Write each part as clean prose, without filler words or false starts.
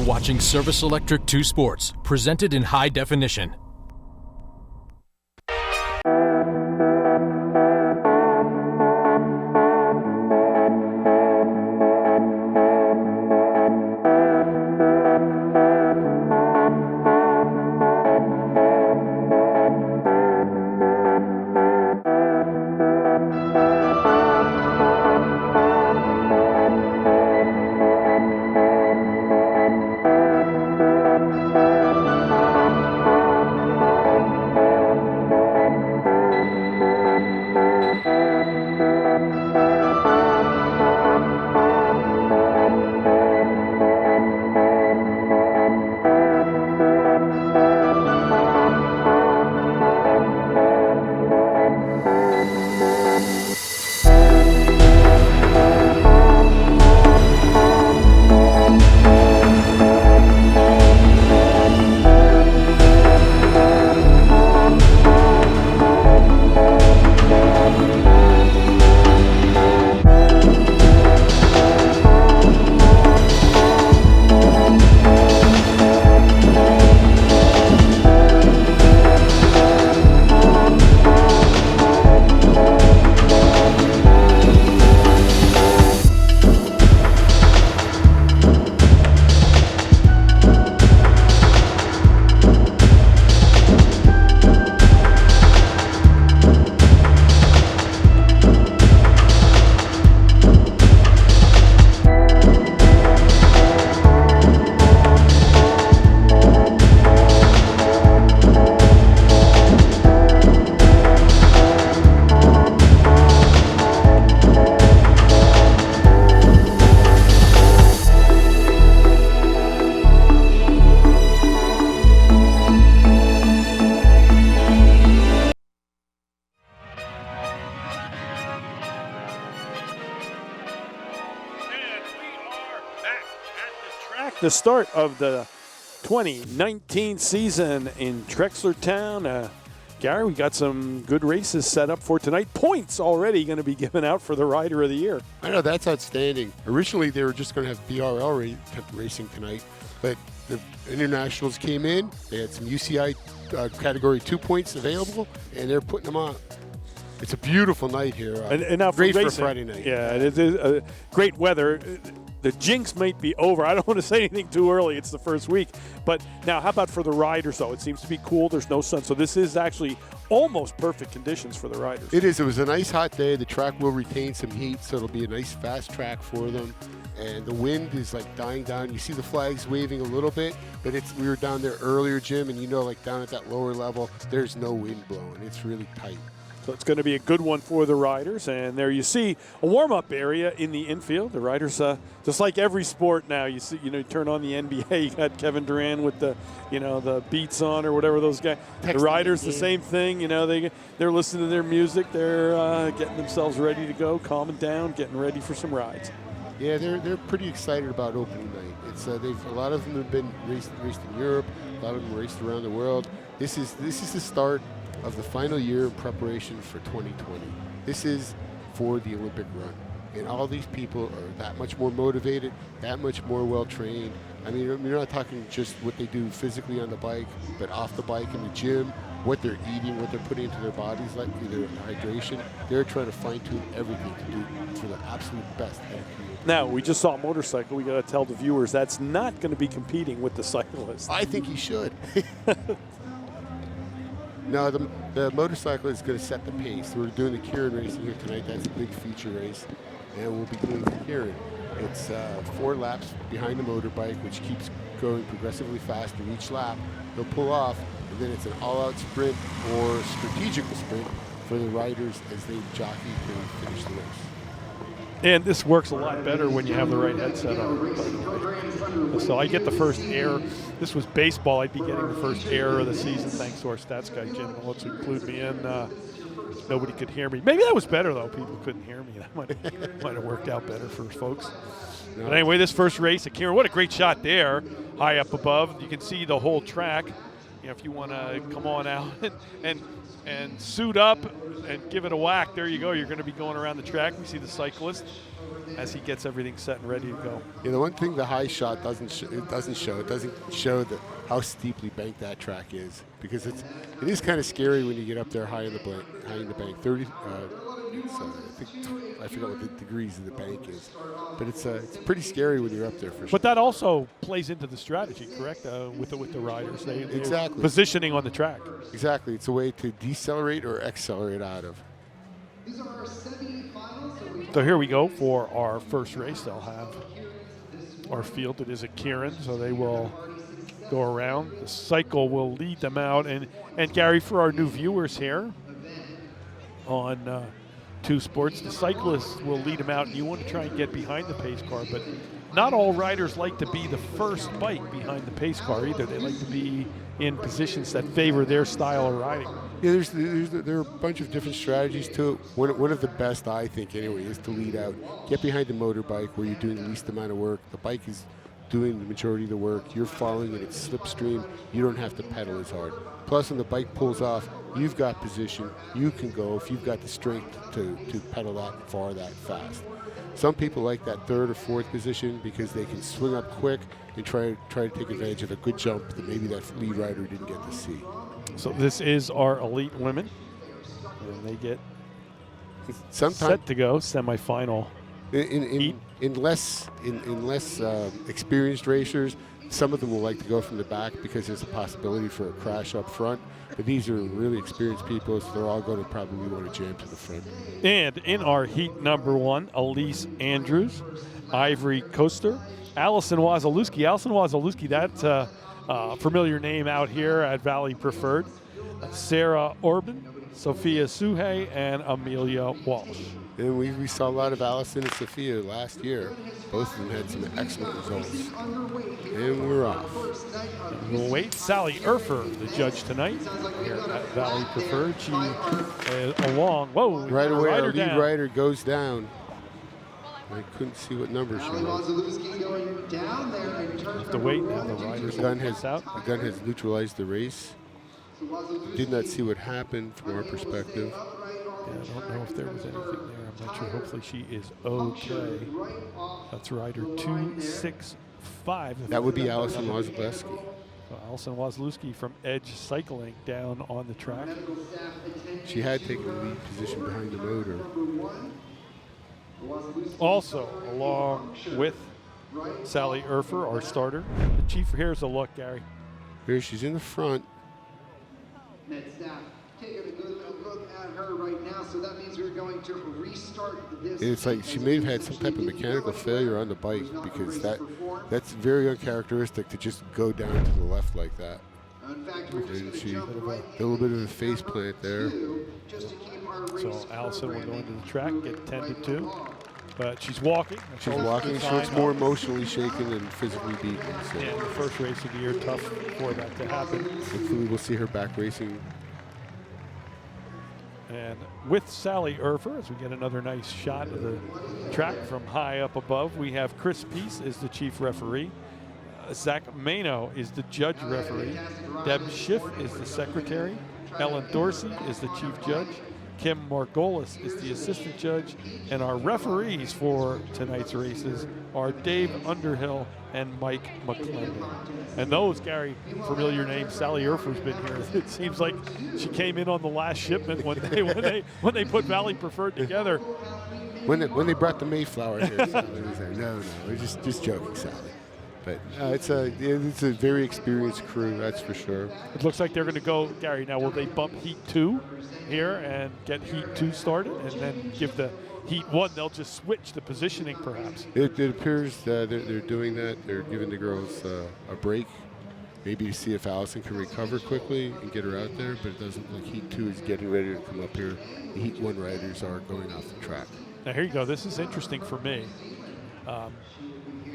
You're watching Service Electric 2 Sports, presented in high definition. The start of the 2019 season in Trexlertown. Gary, we got some good races set up for tonight. Points already going to be given out for the Rider of the Year. I know, that's outstanding. Originally, they were just going to have BRL racing tonight, but the internationals came in. They had some UCI Category 2 points available, and they're putting them on. It's a beautiful night here. And now great for Friday night. Yeah, it is great weather. The jinx might be over. I don't want to say anything too early. It's the first week. But now, how about for the riders, though? It seems to be cool. There's no sun. So this is actually almost perfect conditions for the riders. It is. It was a nice hot day. The track will retain some heat, so it'll be a nice fast track for them. And the wind is like dying down. You see the flags waving a little bit, but we were down there earlier, Jim, and you know, like down at that lower level, there's no wind blowing. It's really tight. So it's going to be a good one for the riders. And there you see a warm-up area in the infield. The riders, just like every sport now, you see, you turn on the NBA, you got Kevin Durant with the, the beats on or whatever those guys. The riders, the same thing. They're listening to their music. They're getting themselves ready to go, calming down, getting ready for some rides. Yeah, they're pretty excited about opening night. It's a lot of them have been raced in Europe. A lot of them raced around the world. This is the start of the final year in preparation for 2020. This is for the Olympic run. And all these people are that much more motivated, that much more well-trained. I mean, you're not talking just what they do physically on the bike, but off the bike in the gym, what they're eating, what they're putting into their bodies, like either hydration. They're trying to fine-tune everything to do for the absolute best. Now, we just saw a motorcycle. We got to tell the viewers that's not going to be competing with the cyclist. I think he should. No, the motorcycle is going to set the pace. We're doing the Kieran racing here tonight. That's a big feature race, and we'll be doing the Kieran. It's 4 laps behind the motorbike, which keeps going progressively faster each lap. They'll pull off, and then it's an all-out sprint or strategical sprint for the riders as they jockey to finish the race. And this works a lot better when you have the right headset on. So I get the first air. This was baseball. I'd be getting the first air of the season thanks to our stats guy, Jim. Let's include me in. Nobody could hear me. Maybe that was better, though. People couldn't hear me. That might have worked out better for folks. But anyway, this first race at Kieran, what a great shot there, high up above. You can see the whole track. if you want to come on out and suit up and give it a whack, there you go. You're going to be going around the track. We see the cyclist as he gets everything set and ready to go. Yeah, the one thing the high shot doesn't show how steeply banked that track is, because it is kind of scary when you get up there high in the bank. 30, I forgot what the degrees of the bank is, but it's pretty scary when you're up there for sure. But that also plays into the strategy, correct? With the riders, exactly positioning on the track. Exactly, it's a way to decelerate or accelerate out of. So here we go for our first race. They'll have our field. It is a Kieran, so they will go around. The cycle will lead them out. And Gary, for our new viewers here on Two Sports, the cyclist will lead them out, and you want to try and get behind the pace car. But not all riders like to be the first bike behind the pace car either. They like to be in positions that favor their style of riding. Yeah, there are a bunch of different strategies to it. One of the best, I think anyway, is to lead out. Get behind the motorbike where you're doing the least amount of work. The bike is doing the majority of the work. You're following in its slipstream. You don't have to pedal as hard. Plus, when the bike pulls off, you've got position. You can go if you've got the strength to pedal that far, that fast. Some people like that third or fourth position because they can swing up quick and try to take advantage of a good jump that maybe that lead rider didn't get to see. So this is our elite women, and they get set to go semifinal. In less experienced racers, some of them will like to go from the back because there's a possibility for a crash up front. But these are really experienced people, so they're all going to probably want to jam to the front. And in our heat number one, Elise Andrews, Ivory Coaster, Allison Wazalewski. Allison Wazalewski, that's a familiar name out here at Valley Preferred. Sarah Orban, Sophia Suhe, and Amelia Walsh. And we saw a lot of Allison and Sophia last year. Both of them had some excellent results. And we're off. We'll wait. Sally Urfer, the judge tonight here at Valley Preferred. She is along. Whoa. Right away, our lead rider goes down. I couldn't see what number she was. Have to wait now. The rider's gun has neutralized the race. Did not see what happened from our perspective. Yeah, I don't know if there was anything there. I'm not sure. Hopefully she is okay. That's rider 265. That would be Allison Wazalewski. Allison Wazalewski from Edge Cycling down on the track. She had taken the lead position behind the motor. Also, along with Sally Urfer, our starter. The chief, here's a look, Gary. Here she's in the front. Taking a good look at her right now, so that means we're going to restart this. And it's like she may have had some type of mechanical failure on the bike, because that's very uncharacteristic to just go down to the left like that. In fact, we're just going to jump right a little bit of a face plant there. So Allison will go into the track, get 10-2. But she's walking. She's walking. She looks more emotionally shaken than physically beaten. So. Yeah, the first race of the year, tough for that to happen. Hopefully we'll see her back racing. And with Sally Urfer, as we get another nice shot of the track from high up above, we have Chris Peace is the chief referee. Zach Mano is the judge referee. Deb Schiff is the secretary. Ellen Dorsey is the chief judge. Kim Margolis is the assistant judge. And our referees for tonight's races are Dave Underhill and Mike McClendon. And those, Gary, familiar names. Sally Urfer's been here. It seems like she came in on the last shipment when they put Valley Preferred together. When they brought the Mayflower here, Sally was there. No, we're just joking, Sally. But it's a very experienced crew, that's for sure. It looks like they're going to go, Gary. Now, will they bump Heat 2 here and get Heat 2 started, and then give the Heat 1? They'll just switch the positioning, perhaps. It appears that they're doing that. They're giving the girls a break, maybe to see if Allison can recover quickly and get her out there. But it doesn't look like Heat 2 is getting ready to come up here. The Heat 1 riders are going off the track. Now, here you go. This is interesting for me.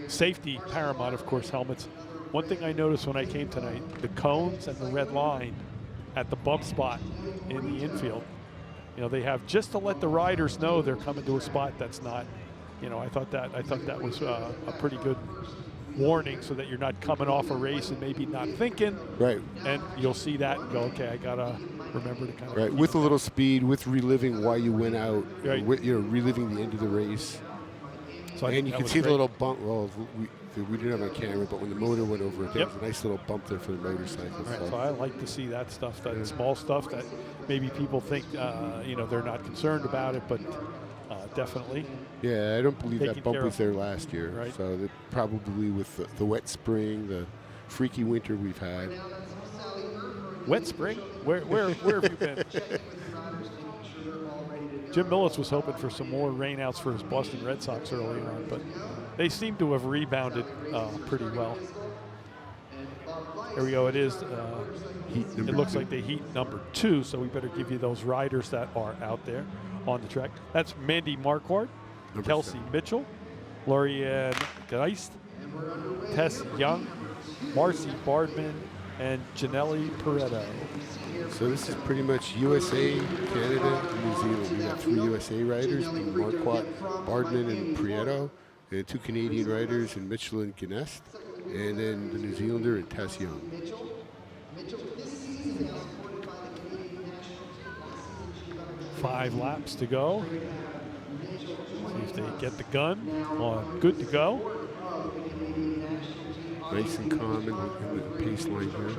Safety paramount, of course, helmets. One thing I noticed when I came tonight, the cones and the red line at the bump spot in the infield. You know, they have just to let the riders know they're coming to a spot that's not, you know, I thought that was a pretty good warning so that you're not coming off a race and maybe not thinking. Right. And you'll see that and go, okay, I gotta remember to kind of. Right. With a little speed, with reliving why you went out, Right. with, reliving the end of the race. So I And think you that can was see great. the little bump. Well, we didn't have a camera, but when the motor went over it, there Yep. was a nice little bump there for the motorcycle. Right, So. so I like to see that stuff, that small stuff that maybe people think, they're not concerned about it, but definitely. Yeah, I don't believe Taken that bump care was of. there last year. Right. So that probably with the wet spring, the freaky winter we've had. Wet spring? Where have you been? Jim Millis was hoping for some more rainouts for his Boston Red Sox early on, but they seem to have rebounded pretty well. Here we go. It is. It looks like they heat number 2, so we better give you those riders that are out there on the track. That's Mandy Marquardt, Kelsey 7. Mitchell, Lorianne Geist, Tess Young, Marcy Bardman, and Janelle Pareto. So this is pretty much USA, Canada, and New Zealand. We got 3 USA riders, Marquardt, Bardman, and Prieto, and 2 Canadian riders, in Mitchell and Gnest, and then the New Zealander and Tess Young. 5 laps to go. See if they get the gun on good to go. Nice and calm in the pace line here.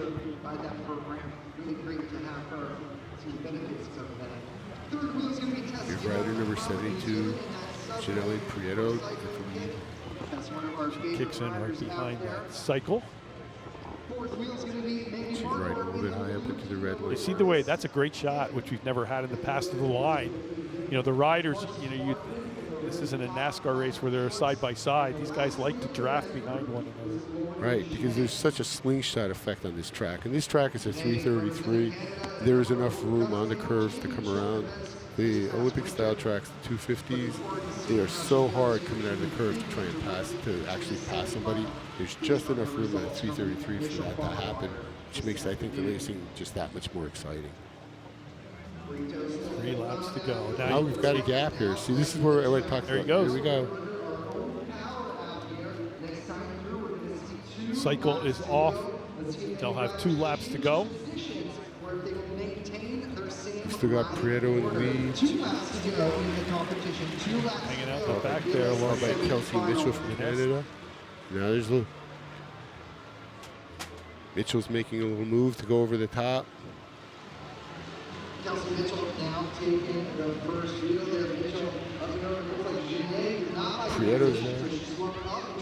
Your rider number 72, Janelle Prieto, at the lead. Kicks in right behind that cycle. She's riding a little bit high up into the red line. You see the way, that's a great shot, which we've never had in the past of the line. The riders, this isn't a NASCAR race where they're side by side. These guys like to draft behind one another. Right, because there's such a slingshot effect on this track. And this track is a 333. There is enough room on the curves to come around. The Olympic style tracks, the 250s, they are so hard coming out of the curve to try and actually pass somebody. There's just enough room on a 333 for that to happen, which makes, I think, the racing just that much more exciting. 3 laps to go. Now we've got a gap here. See, this is where I want to talk There he about. goes. Here we go. Cycle is off. They'll have 2 laps to go. We've still got Prieto in the lead. Hanging out the back there. Followed by Kelsey Mitchell from Canada. Now there's Mitchell's making a little move to go over the top. Kelsey Mitchell now taking the first wheel there. Mitchell Prieto's there.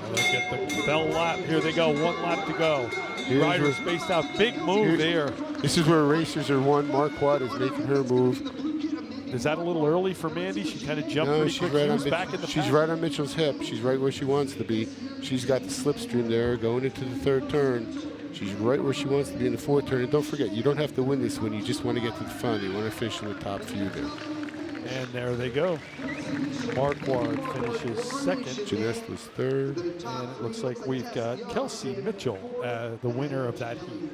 Now they get the bell lap. Here they go. 1 lap to go. Here's Riders spaced out. Big move there. This is where racers are won. Marquardt is making her move. Is that a little early for Mandy? She kind of jumped No, pretty she's quick. right She on was back in the she's pack. right on Mitchell's hip. She's right where she wants to be. She's got the slipstream there going into the 3rd turn. She's right where she wants to be in the 4th turn. And don't forget, you don't have to win this one. You just want to get to the front. You want to finish in the top few there. And there they go. Marquardt finishes 2nd. Gnest was 3rd. And it looks like we've got Kelsey Mitchell, the winner of that heat.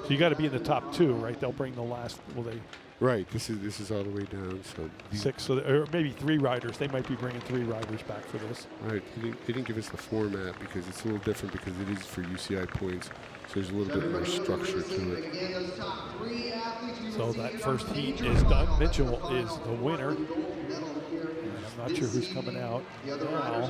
So you got to be in the top 2, right? They'll bring the last. Will they? Right. This is all the way down. So 6, so or maybe 3 riders. They might be bringing 3 riders back for this. Right. They didn't give us the format because it's a little different because it is for UCI points. So there's a little bit more structure to it. So that first heat is done. Mitchell is the winner. And I'm not sure who's coming out now.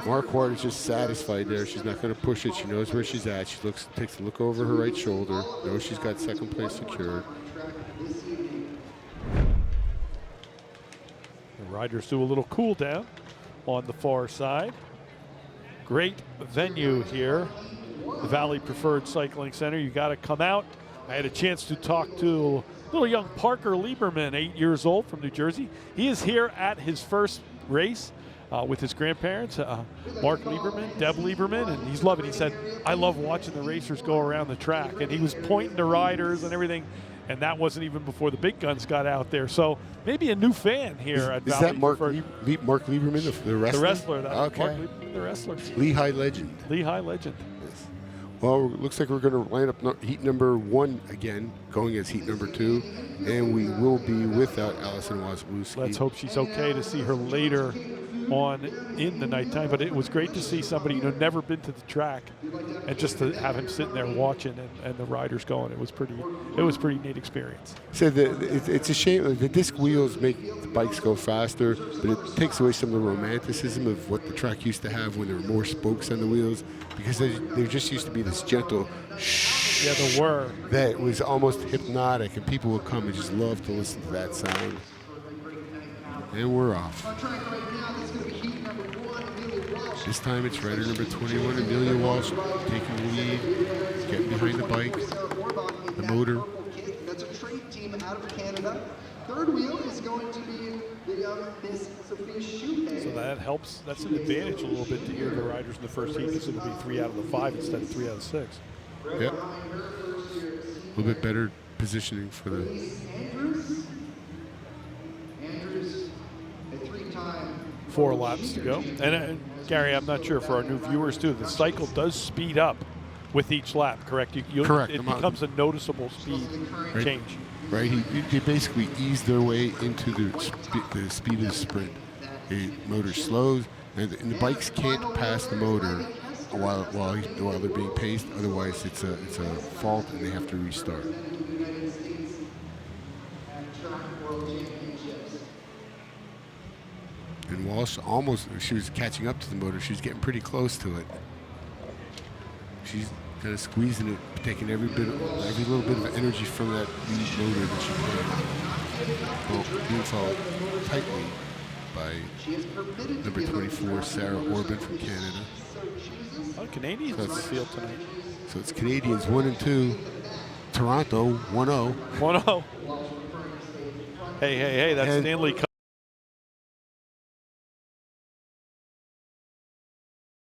Marquardt is just satisfied there. She's not going to push it. She knows where she's at. She takes a look over her right shoulder. Knows she's got 2nd place secured. The riders do a little cool down on the far side. Great venue here, the Valley Preferred Cycling Center. You got to come out. I had a chance to talk to little young Parker Lieberman, 8 years old, from New Jersey. He is here at his first race with his grandparents, Mark Lieberman, Deb Lieberman, and he's loving it. He said, I love watching the racers go around the track. And he was pointing to riders and everything. And that wasn't even before the big guns got out there. So maybe a new fan here at Valley. Is that Mark Preferred. Mark Lieberman, the wrestler? The wrestler. That's Okay. Mark Lieberman, the wrestler. Lehigh legend. Lehigh legend. Yes. Well, it looks like we're going to line up heat number 1 again, going as heat number 2. And we will be without Allison Wasilewski. Let's hope she's okay to see her later on in the nighttime, but it was great to see somebody, never been to the track, and just to have him sitting there watching and the riders going. It was pretty neat experience. So it's a shame the disc wheels make the bikes go faster, but it takes away some of the romanticism of what the track used to have when there were more spokes on the wheels, because there just used to be this gentle shh. Yeah, there were. That was almost hypnotic, and people would come and just love to listen to that sound. And we're off. This time it's rider number 21, Amelia Walsh, taking the lead, getting behind the bike, the motor. That's a trade team out of Canada. Third wheel is going to be the young Miss Sophia Schuhe. So that helps. That's an advantage a little bit to hear the riders in the first heat, because it'll be 3 out of the 5 instead of 3 out of 6. Yep. A little bit better positioning for the. Andrews, a 3-time. 4 laps to go. And Gary, I'm not sure, for our new viewers too, the cycle does speed up with each lap, correct? Correct. It becomes a noticeceable speed change. Right. They basically ease their way into the speed of the sprint. The motor slows, and the bikes can't pass the motor while they're being paced. Otherwise, it's a fault, and they have to restart. And Walsh she was catching up to the motor. She was getting pretty close to it. She's kind of squeezing it, taking every little bit of energy from that motor that she put in. Well, being followed tightly by number 24, Sarah Orban from Canada. A lot of Canadians in the field tonight. So it's Canadians 1 and 2, Toronto 1-0. 1-0. Hey, that's Stanley Cup.